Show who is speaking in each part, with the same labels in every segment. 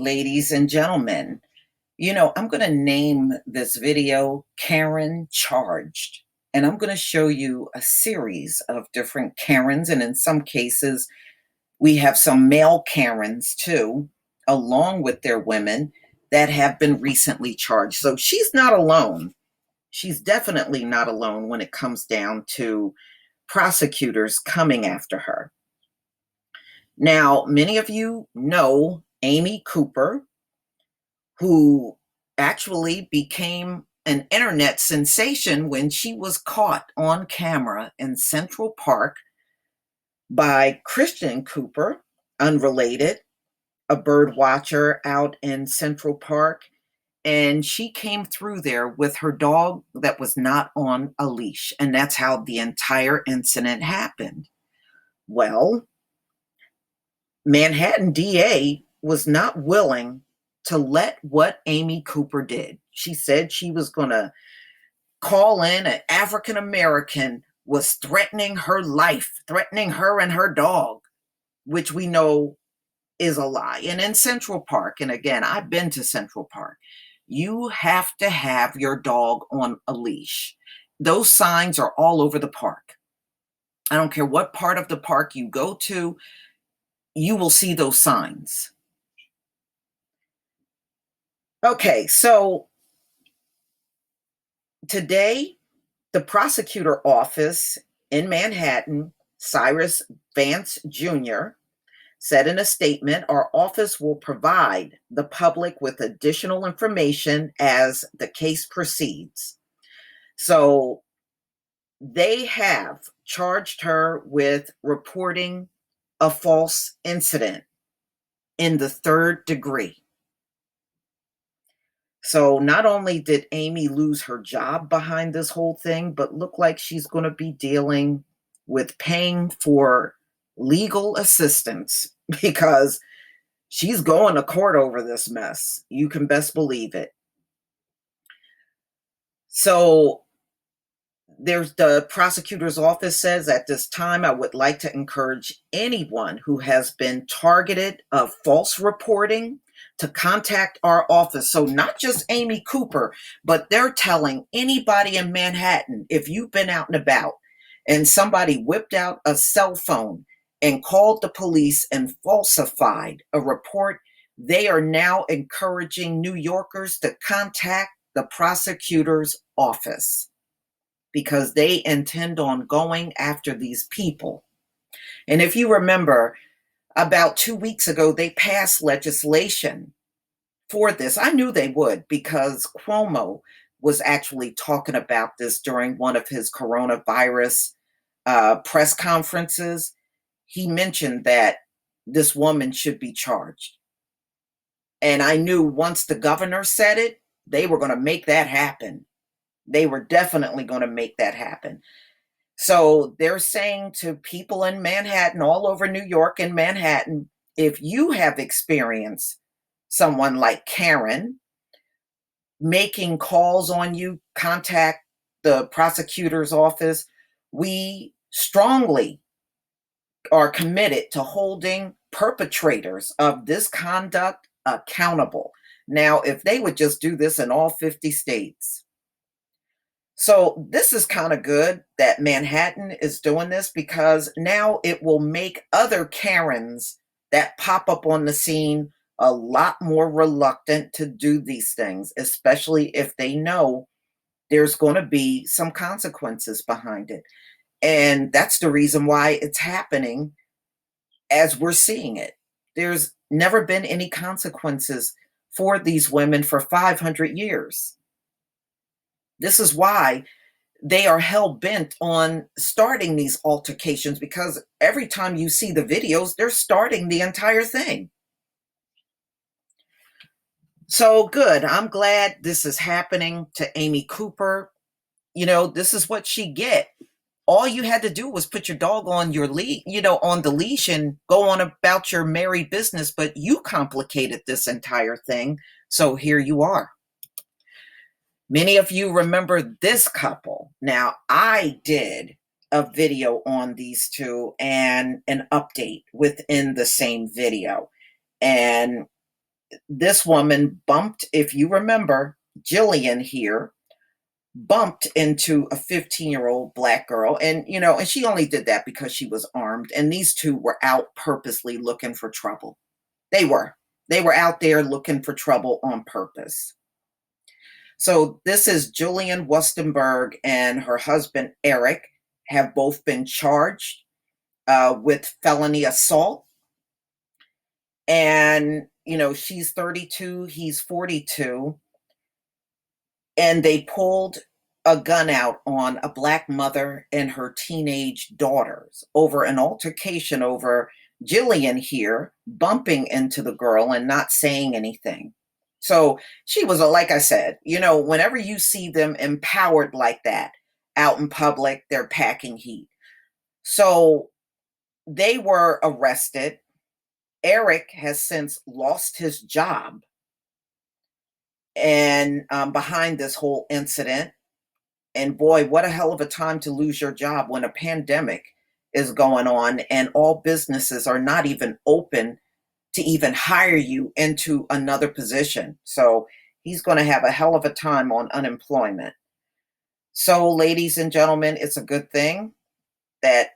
Speaker 1: ladies and gentlemen. I'm going to name this video Karen Charged. And I'm going to show you a series of different Karens. And in some cases, we have some male Karens too, along with their women that have been recently charged. So she's not alone. She's definitely not alone when it comes down to prosecutors coming after her. Now, many of you know Amy Cooper, who actually became an internet sensation when she was caught on camera in Central Park by Christian Cooper, unrelated, a bird watcher out in Central Park. And she came through there with her dog that was not on a leash. And that's how the entire incident happened. Well, Manhattan DA was not willing to let what Amy Cooper did. She said she was going to call in an African American was threatening her life, threatening her and her dog, which we know is a lie. And in Central Park, and again, I've been to Central Park, you have to have your dog on a leash. Those signs are all over the park. I don't care what part of the park you go to, you will see those signs. Okay, so today, the prosecutor office in Manhattan, Cyrus Vance Jr., said in a statement, our office will provide the public with additional information as the case proceeds. So they have charged her with reporting a false incident in the third degree. So not only did Amy lose her job behind this whole thing, but look like she's going to be dealing with paying for legal assistance because she's going to court over this mess. You can best believe it. So there's the prosecutor's office says at this time, I would like to encourage anyone who has been targeted of false reporting to contact our office. So not just Amy Cooper, but they're telling anybody in Manhattan, if you've been out and about and somebody whipped out a cell phone and called the police and falsified a report, they are now encouraging New Yorkers to contact the prosecutor's office because they intend on going after these people. And if you remember, about 2 weeks ago, they passed legislation for this. I knew they would because Cuomo was actually talking about this during one of his coronavirus press conferences. He mentioned that this woman should be charged. And I knew once the governor said it, they were going to make that happen. They were definitely going to make that happen. So they're saying to people in Manhattan, all over New York and Manhattan, if you have experienced someone like Karen making calls on you, contact the prosecutor's office. We strongly are committed to holding perpetrators of this conduct accountable. Now, if they would just do this in all 50 states. So this is kind of good that Manhattan is doing this because now it will make other Karens that pop up on the scene a lot more reluctant to do these things, especially if they know there's going to be some consequences behind it. And that's the reason why it's happening as we're seeing it. There's never been any consequences for these women for 500 years. This is why they are hell-bent on starting these altercations because every time you see the videos, they're starting the entire thing. So good. I'm glad this is happening to Amy Cooper. This is what she get. All you had to do was put your dog on your on the leash and go on about your merry business, but you complicated this entire thing. So here you are. Many of you remember this couple. Now, I did a video on these two and an update within the same video. And This woman bumped, if you remember, Jillian here bumped into a 15-year-old black girl. And, and she only did that because she was armed. And these two were out purposely looking for trouble. They were. They were out there looking for trouble on purpose. So this is Julian Wustenberg and her husband, Eric, have both been charged with felony assault. And, she's 32, he's 42. And they pulled a gun out on a black mother and her teenage daughters over an altercation over Jillian here bumping into the girl and not saying anything. So she was, like I said, whenever you see them empowered like that out in public, they're packing heat. So they were arrested. Eric has since lost his job and behind this whole incident. And boy, what a hell of a time to lose your job when a pandemic is going on and all businesses are not even open to even hire you into another position. So he's going to have a hell of a time on unemployment. So, ladies and gentlemen, it's a good thing that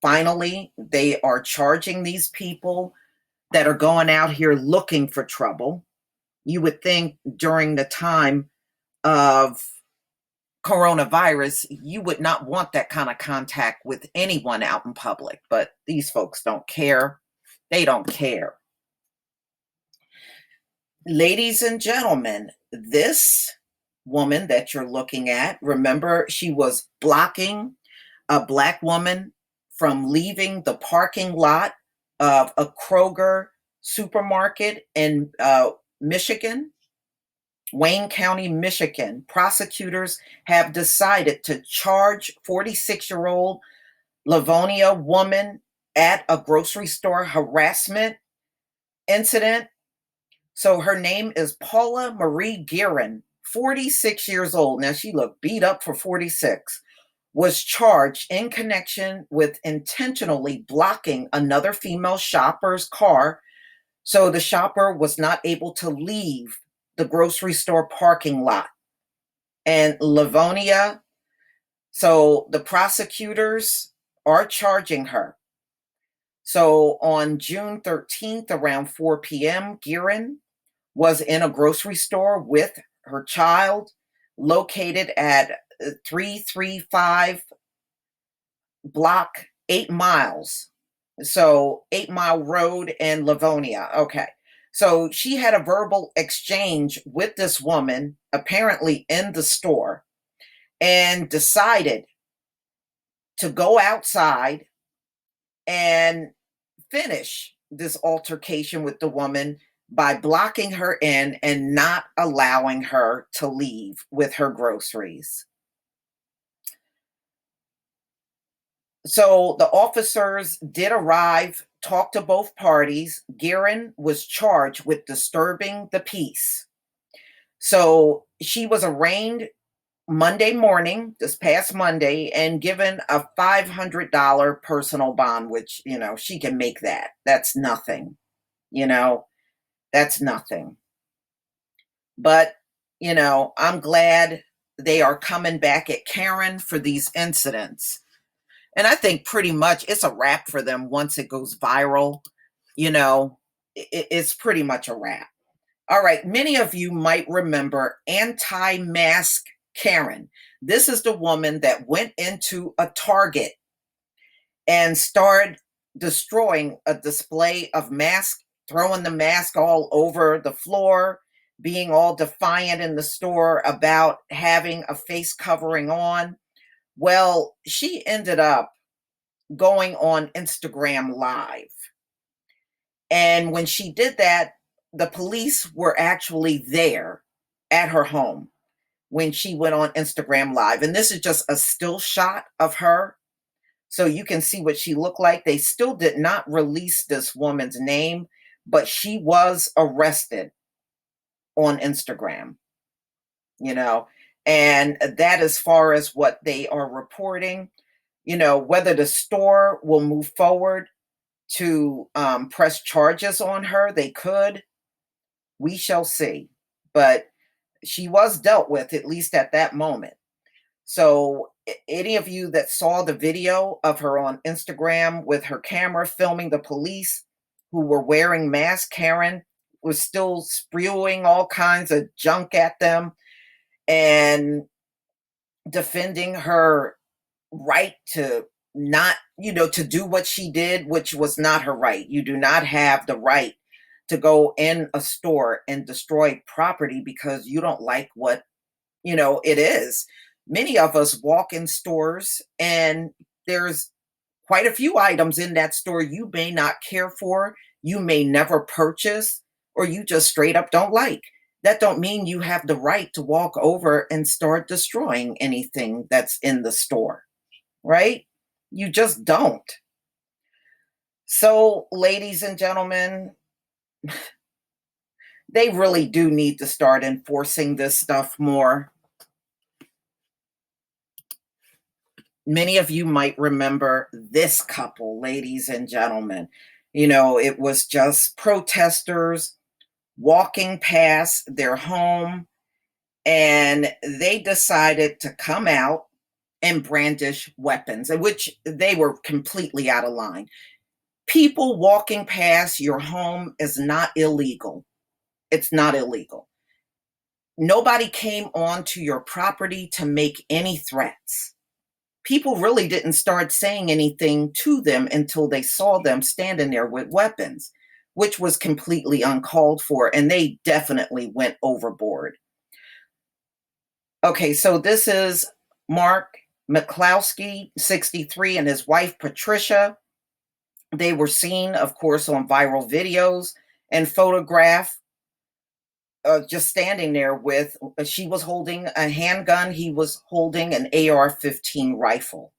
Speaker 1: finally they are charging these people that are going out here looking for trouble. You would think during the time of coronavirus, you would not want that kind of contact with anyone out in public, but these folks don't care. They don't care. Ladies and gentlemen, this woman that you're looking at, remember, she was blocking a black woman from leaving the parking lot of a Kroger supermarket in Michigan, Wayne County, Michigan. Prosecutors have decided to charge 46-year-old Livonia woman at a grocery store harassment incident. So her name is Paula Marie Guerin, 46 years old. Now she looked beat up for 46. Was charged in connection with intentionally blocking another female shopper's car so the shopper was not able to leave the grocery store parking lot. And Livonia, so the prosecutors are charging her. So on June 13th, around 4 p.m., Guerin was in a grocery store with her child located at 335 block 8 miles. So 8 Mile Road in Livonia. Okay. So she had a verbal exchange with this woman, apparently in the store, and decided to go outside and finish this altercation with the woman by blocking her in and not allowing her to leave with her groceries. So the officers did arrive, talked to both parties. Guerin was charged with disturbing the peace. So she was arraigned Monday morning, this past Monday, and given a $500 personal bond, which, she can make that. That's nothing. That's nothing. But, I'm glad they are coming back at Karen for these incidents. And I think pretty much it's a wrap for them once it goes viral. It's pretty much a wrap. All right. Many of you might remember anti-mask Karen. This is the woman that went into a Target and started destroying a display of masks, throwing the mask all over the floor, being all defiant in the store about having a face covering on. Well, she ended up going on Instagram Live. And when she did that, the police were actually there at her home when she went on Instagram Live. And this is just a still shot of her. So you can see what she looked like. They still did not release this woman's name, but she was arrested on Instagram, and that as far as what they are reporting, whether the store will move forward to press charges on her, they could. We shall see. But she was dealt with, at least at that moment. So, any of you that saw the video of her on Instagram with her camera filming the police who were wearing masks, Karen was still spewing all kinds of junk at them and defending her right to not, to do what she did, which was not her right. You do not have the right to go in a store and destroy property because you don't like what, it is. Many of us walk in stores and there's quite a few items in that store you may not care for, you may never purchase, or you just straight up don't like. That don't mean you have the right to walk over and start destroying anything that's in the store, right? You just don't. So, ladies and gentlemen, they really do need to start enforcing this stuff more. Many of you might remember this couple, ladies and gentlemen. It was just protesters walking past their home, and they decided to come out and brandish weapons, in which they were completely out of line. People walking past your home is not illegal. It's not illegal. Nobody came onto your property to make any threats. People really didn't start saying anything to them until they saw them standing there with weapons, which was completely uncalled for, and they definitely went overboard. Okay, so this is Mark McCloskey, 63, and his wife Patricia. They were seen, of course, on viral videos and photographed just standing there with, she was holding a handgun, he was holding an AR-15 rifle.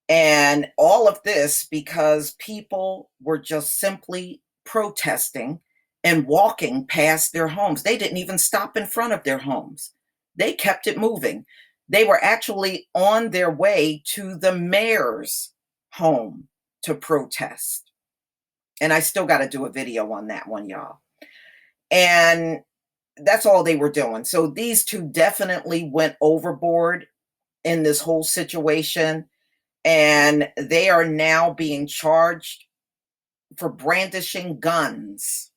Speaker 1: And all of this because people were just simply protesting and walking past their homes. They didn't even stop in front of their homes. They kept it moving. They were actually on their way to the mayor's home to protest. And I still got to do a video on that one, y'all. And that's all they were doing. So these two definitely went overboard in this whole situation. And they are now being charged for brandishing guns.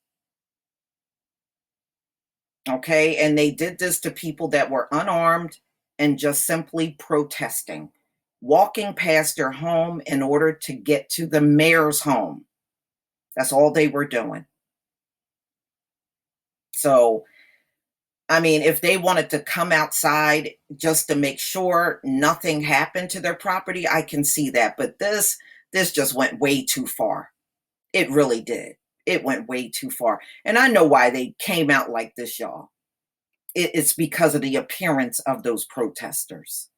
Speaker 1: Okay. And they did this to people that were unarmed and just simply protesting, walking past their home in order to get to the mayor's home. That's all they were doing. So, I mean, if they wanted to come outside just to make sure nothing happened to their property, I can see that. But this just went way too far. It really did. It went way too far. And I know why they came out like this, y'all. It's because of the appearance of those protesters.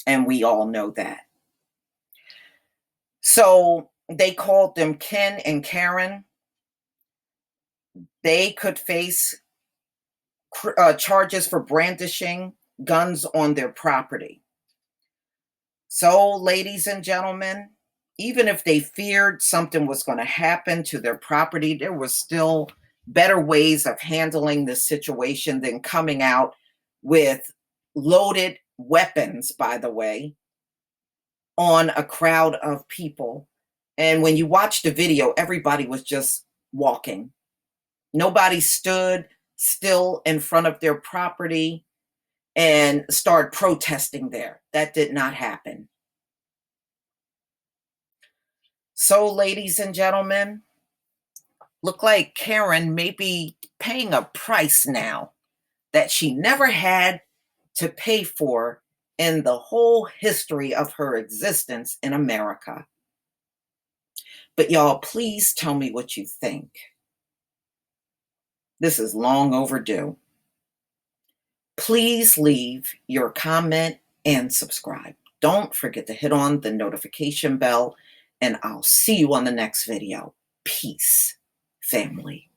Speaker 1: And we all know that. So they called them Ken and Karen. They could face charges for brandishing guns on their property. So, ladies and gentlemen, even if they feared something was going to happen to their property, there was still better ways of handling this situation than coming out with loaded weapons, by the way, on a crowd of people. And when you watch the video, everybody was just walking. Nobody stood still in front of their property and start protesting there. That did not happen. So, ladies and gentlemen, look like Karen may be paying a price now that she never had to pay for in the whole history of her existence in America. But y'all, please tell me what you think. This is long overdue. Please leave your comment and subscribe. Don't forget to hit on the notification bell, and I'll see you on the next video. Peace, family.